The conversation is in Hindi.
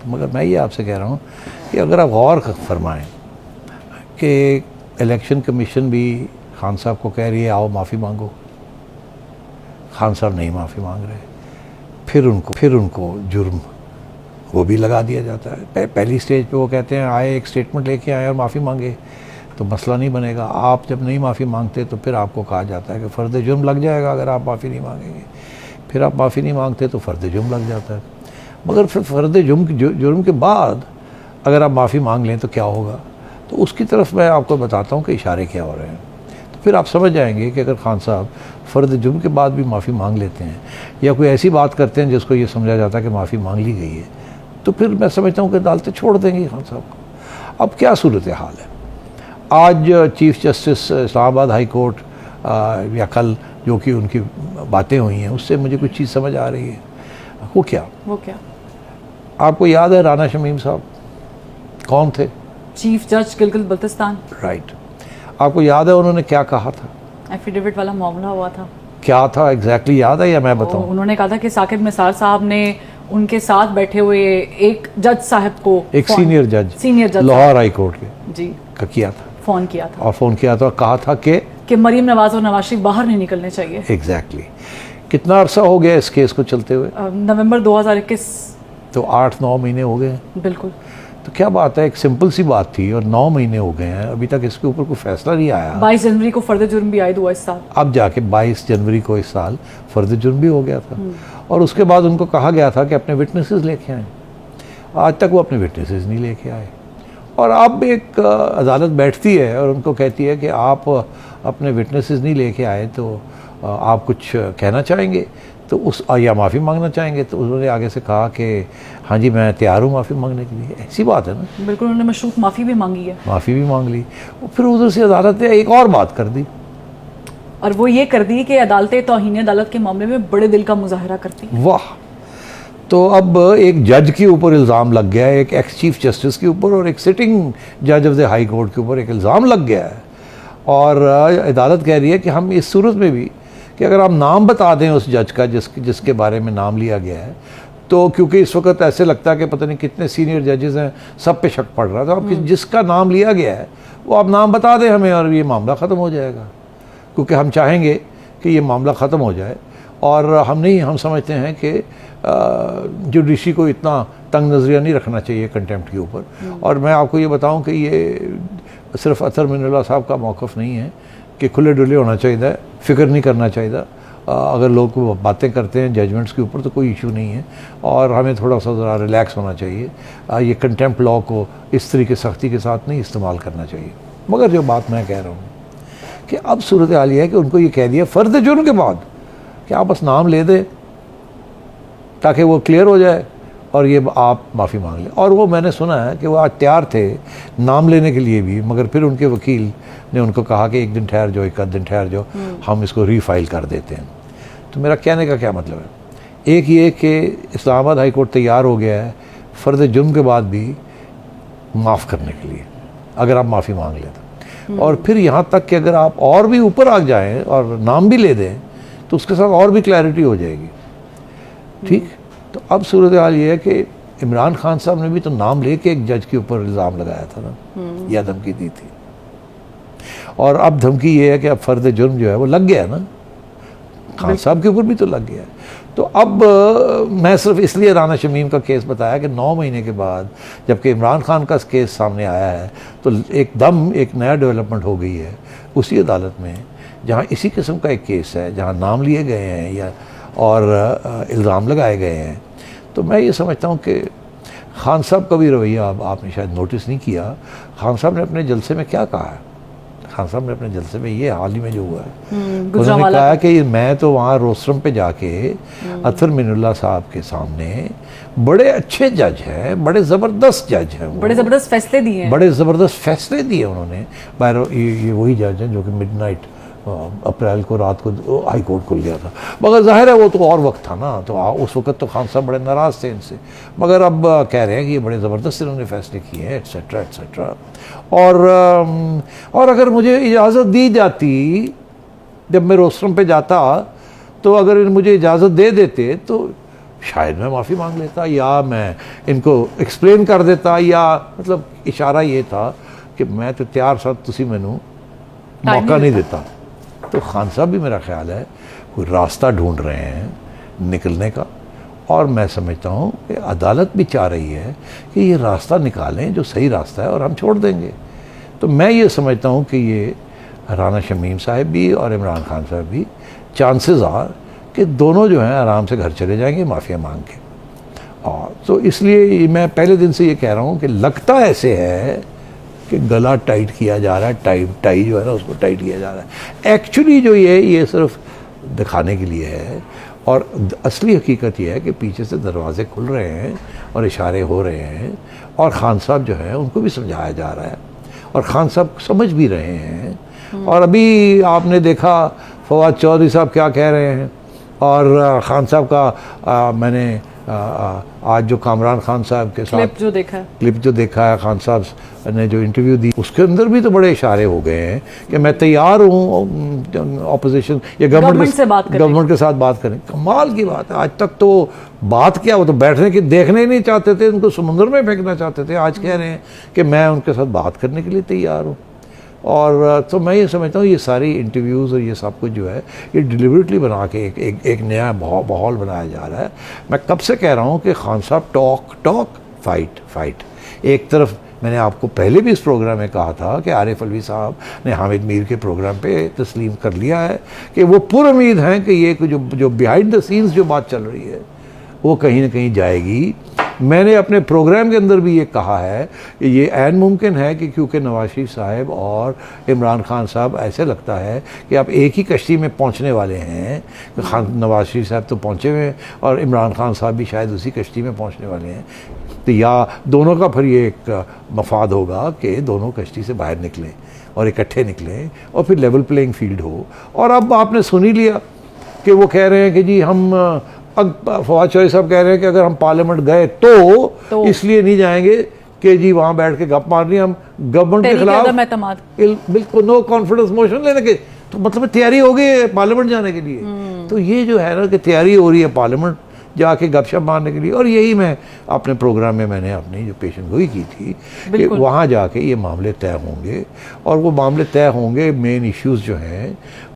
मगर मैं ये आपसे कह रहा हूँ कि अगर आप गौर फरमाएँ कि इलेक्शन कमीशन भी खान साहब को कह रही है आओ माफ़ी मांगो, खान साहब नहीं माफ़ी मांग रहे, फिर उनको जुर्म वो भी लगा दिया जाता है। पहली स्टेज पे वो कहते हैं आए एक स्टेटमेंट लेके आए और माफ़ी मांगे तो मसला नहीं बनेगा। आप जब नहीं माफ़ी मांगते तो फिर आपको कहा जाता है कि फ़र्द जुर्म लग जाएगा अगर आप माफ़ी नहीं मांगेंगे। फिर आप माफ़ी नहीं मांगते तो फ़र्द जुर्म लग जाता है। मगर फिर फ़र्द जुर्म के बाद अगर आप माफ़ी मांग लें तो क्या होगा, तो उसकी तरफ मैं आपको बताता हूँ कि इशारे क्या हो रहे हैं। तो फिर आप समझ जाएंगे कि अगर खान साहब फ़र्द जुर्म के बाद भी माफ़ी मांग लेते हैं या कोई ऐसी बात करते हैं जिसको ये समझा जाता है कि माफ़ी मांग ली गई है, तो फिर मैं समझता हूँ कि अदालतें छोड़ देंगी खान साहब को। अब क्या सूरत हाल है, आज chief justice Islamabad high court या कल जो कि उनकी बातें हुई हैं उससे मुझे कुछ चीज़ समझ आ रही है। वो क्या आपको याद है राना शमीम साहब कौन थे? चीफ जज गिलगित बल्तिस्तान। राइट। आपको याद है उन्होंने क्या कहा था? एफिडेविट वाला मामला हुआ था, क्या था एग्जैक्टली याद है या मैं बताऊं? उन्होंने कहा था कि साकिब निसार साहब ने उनके साथ बैठे हुए एक जज साहब को, एक सीनियर जज लाहौर हाई कोर्ट के जी का किया था, फ़ोन किया था और कहा था कि मरीम नवाज और नवाज शरीफ बाहर नहीं निकलने चाहिए। एग्जैक्टली। कितना अरसा हो गया इस केस को चलते हुए? नवंबर 2021, तो 8-9 महीने हो गए। बिल्कुल। तो क्या बात है, एक सिंपल सी बात थी और 9 महीने हो गए हैं अभी तक इसके ऊपर कोई फैसला नहीं आया। 22 जनवरी को फर्द जुर्म भी आयद हुआ इस साल। अब जाके 22 जनवरी को इस साल फर्द जुर्म भी हो गया था और उसके बाद उनको कहा गया था कि अपने विटनेसेस लेके आए। आज तक वो अपने विटनेसेस नहीं लेके आए और अब एक अदालत बैठती है और उनको कहती है कि आप अपने विटनेसेस नहीं लेके आए तो आप कुछ कहना चाहेंगे तो या माफ़ी मांगना चाहेंगे। तो उन्होंने आगे से कहा कि हाँ जी मैं तैयार हूँ माफ़ी मांगने के लिए। ऐसी बात है ना? बिल्कुल, उन्होंने मशरूत माफ़ी भी मांगी है। माफ़ी भी मांग ली। फिर उधर से अदालत ने एक और बात कर दी और वो ये कर दी कि अदालतें तौहीन अदालत के मामले में बड़े दिल का मुजाहरा करती। वाह। तो अब एक जज के ऊपर इल्ज़ाम लग गया है, एक एक्स चीफ जस्टिस के ऊपर और एक सिटिंग जज ऑफ द हाई कोर्ट के ऊपर एक इल्ज़ाम लग गया है और अदालत कह रही है कि हम इस सूरत में भी कि अगर आप नाम बता दें उस जज का जिसके बारे में नाम लिया गया है, तो क्योंकि इस वक्त ऐसे लगता है कि पता नहीं कितने सीनियर जजेस हैं, सब पे शक पड़ रहा है, तो आप जिसका नाम लिया गया है वो आप नाम बता दें हमें और ये मामला ख़त्म हो जाएगा। क्योंकि हम चाहेंगे कि ये मामला ख़त्म हो जाए और हम समझते हैं कि जुडिशरी को इतना तंग नज़रिया नहीं रखना चाहिए कंटेम्प्ट के ऊपर। और मैं आपको ये बताऊं कि ये सिर्फ अतर मिनुल्लाह साहब का मौक़िफ़ नहीं है कि खुले डुले होना चाहिए, फ़िक्र नहीं करना चाहिए। अगर लोग बातें करते हैं जजमेंट्स के ऊपर तो कोई इशू नहीं है और हमें थोड़ा सा ज़रा रिलैक्स होना चाहिए। ये कंटेम्प्ट लॉ को इस तरीके सख्ती के साथ नहीं इस्तेमाल करना चाहिए। मगर जो बात मैं कह रहा हूँ कि अब सूरत हाल ये है कि उनको ये कह दिया फ़र्द जुर्म के बाद कि आप बस नाम ले दें ताकि वो क्लियर हो जाए और ये आप माफ़ी मांग लें। और वो मैंने सुना है कि वो आज तैयार थे नाम लेने के लिए भी, मगर फिर उनके वकील ने उनको कहा कि एक दिन ठहर जाओ, एक आध दिन ठहर जाओ, हम इसको रीफाइल कर देते हैं। तो मेरा कहने का क्या मतलब है, एक ये कि इस्लामाबाद हाई कोर्ट तैयार हो गया है फ़र्द जुर्म के बाद भी माफ़ करने के लिए अगर आप माफ़ी मांग लें तो। और फिर यहाँ तक कि अगर आप और भी ऊपर आ जाएँ और नाम भी ले दें तो उसके साथ और भी क्लैरिटी हो जाएगी। ठीक। तो अब सूरत हाल ये है कि इमरान खान साहब ने भी तो नाम लेके एक जज के ऊपर इल्ज़ाम लगाया था ना, या धमकी दी थी और अब धमकी ये है कि अब फ़र्द जुर्म जो है वो लग गया ना, खान साहब के ऊपर भी तो लग गया है। तो अब मैं सिर्फ इसलिए राना शमीम का केस बताया कि 9 महीने के बाद जबकि इमरान खान का केस सामने आया है तो एकदम एक नया डेवलपमेंट हो गई है उसी अदालत में जहाँ इसी किस्म का एक केस है, जहाँ नाम लिए गए हैं या और इल्ज़ाम लगाए गए हैं। तो मैं ये समझता हूँ कि खान साहब का भी रवैया आपने शायद नोटिस नहीं किया। खान साहब ने अपने जलसे में क्या कहा है? खान साहब ने अपने जलसे में ये हाल ही में जो हुआ है उन्होंने कहा कि मैं तो वहाँ रोस्ट्रम पे जाके अतर मिनुल्लाह साहब के सामने बड़े अच्छे जज हैं, बड़े ज़बरदस्त जज हैं, बड़े ज़बरदस्त फैसले दिए हैं, बड़े ज़बरदस्त फैसले दिए उन्होंने। ये वही जज हैं जो कि मिडनाइट अप्रैल को रात को हाई कोर्ट खुल गया था। मगर जाहिर है वो तो और वक्त था ना, तो उस वक्त तो खान साहब बड़े नाराज़ थे इनसे, मगर अब कह रहे हैं कि ये बड़े ज़बरदस्त इन्होंने फैसले किए हैं एट्सेट्रा एट्सेट्रा। और अगर मुझे इजाज़त दी जाती जब मैं रोस्ट्रम पे जाता तो अगर मुझे इजाज़त दे देते तो शायद मैं माफ़ी मांग लेता या मैं इनको एक्सप्लेन कर देता, या मतलब इशारा ये था कि मैं तो तैयार साथ तुसी मैनू मौका नहीं देता। तो खान साहब भी मेरा ख्याल है कोई रास्ता ढूंढ रहे हैं निकलने का, और मैं समझता हूँ कि अदालत भी चाह रही है कि ये रास्ता निकालें जो सही रास्ता है और हम छोड़ देंगे। तो मैं ये समझता हूँ कि ये राना शमीम साहब भी और इमरान खान साहब भी चांसेस आर कि दोनों जो हैं आराम से घर चले जाएंगे माफ़िया मांग के। और तो इसलिए मैं पहले दिन से ये कह रहा हूँ कि लगता ऐसे है कि गला टाइट किया जा रहा है, टाई जो है ना उसको टाइट किया जा रहा है। एक्चुअली जो ये सिर्फ दिखाने के लिए है, और असली हकीकत ये है कि पीछे से दरवाजे खुल रहे हैं और इशारे हो रहे हैं, और खान साहब जो है उनको भी समझाया जा रहा है और खान साहब समझ भी रहे हैं। और अभी आपने देखा फवाद चौधरी साहब क्या कह रहे हैं, और खान साहब का मैंने आज जो कामरान खान साहब के साथ क्लिप जो देखा है, खान साहब ने जो इंटरव्यू दी उसके अंदर भी तो बड़े इशारे हो गए हैं कि मैं तैयार हूँ ऑपोजिशन या गवर्नमेंट के साथ बात करें। कमाल की बात है, आज तक तो बात क्या, वो तो बैठने की देखने ही नहीं चाहते थे, उनको समुद्र में फेंकना चाहते थे। आज कह रहे हैं कि मैं उनके साथ बात करने के लिए तैयार हूँ। और तो मैं ये समझता हूँ ये सारी इंटरव्यूज़ और ये सब कुछ जो है ये डिलिबरेटली बना के एक नया माहौल बनाया जा रहा है। मैं कब से कह रहा हूँ कि खान साहब टॉक फाइट। एक तरफ मैंने आपको पहले भी इस प्रोग्राम में कहा था कि आरिफ अलवी साहब ने हामिद मीर के प्रोग्राम पे तस्लीम कर लिया है कि वो पुरुम्मीद हैं कि ये जो बिहाइंड द सीन्स जो बात चल रही है वो कहीं ना कहीं जाएगी। मैंने अपने प्रोग्राम के अंदर भी ये कहा है कि ये ऐन मुमकिन है कि क्योंकि नवाज शरीफ साहब और इमरान खान साहब ऐसे लगता है कि आप एक ही कश्ती में पहुंचने वाले हैं। नवाज शरीफ साहब तो पहुंचे हुए हैं और इमरान खान साहब भी शायद उसी कश्ती में पहुंचने वाले हैं। तो या दोनों का फिर ये एक मफाद होगा कि दोनों कश्ती से बाहर निकलें और इकट्ठे निकलें और फिर लेवल प्लेइंग फील्ड हो। और अब आपने सुन ही लिया कि वो कह रहे हैं कि जी हम फवाद चौधरी साहब कह रहे हैं कि अगर हम पार्लियामेंट गए तो इसलिए नहीं जाएंगे कि जी वहां बैठ के गप मारनी, हम गवर्नमेंट के खिलाफ बिल्कुल नो कॉन्फिडेंस मोशन लेने के, तो मतलब तैयारी हो गई है पार्लियामेंट जाने के लिए। तो ये जो है ना कि तैयारी हो रही है पार्लियामेंट जाके गपशप मारने के लिए। और यही मैं अपने प्रोग्राम में मैंने अपनी जो पेशन गोई की थी कि वहाँ जाके ये मामले तय होंगे, और वो मामले तय होंगे मेन इश्यूज जो हैं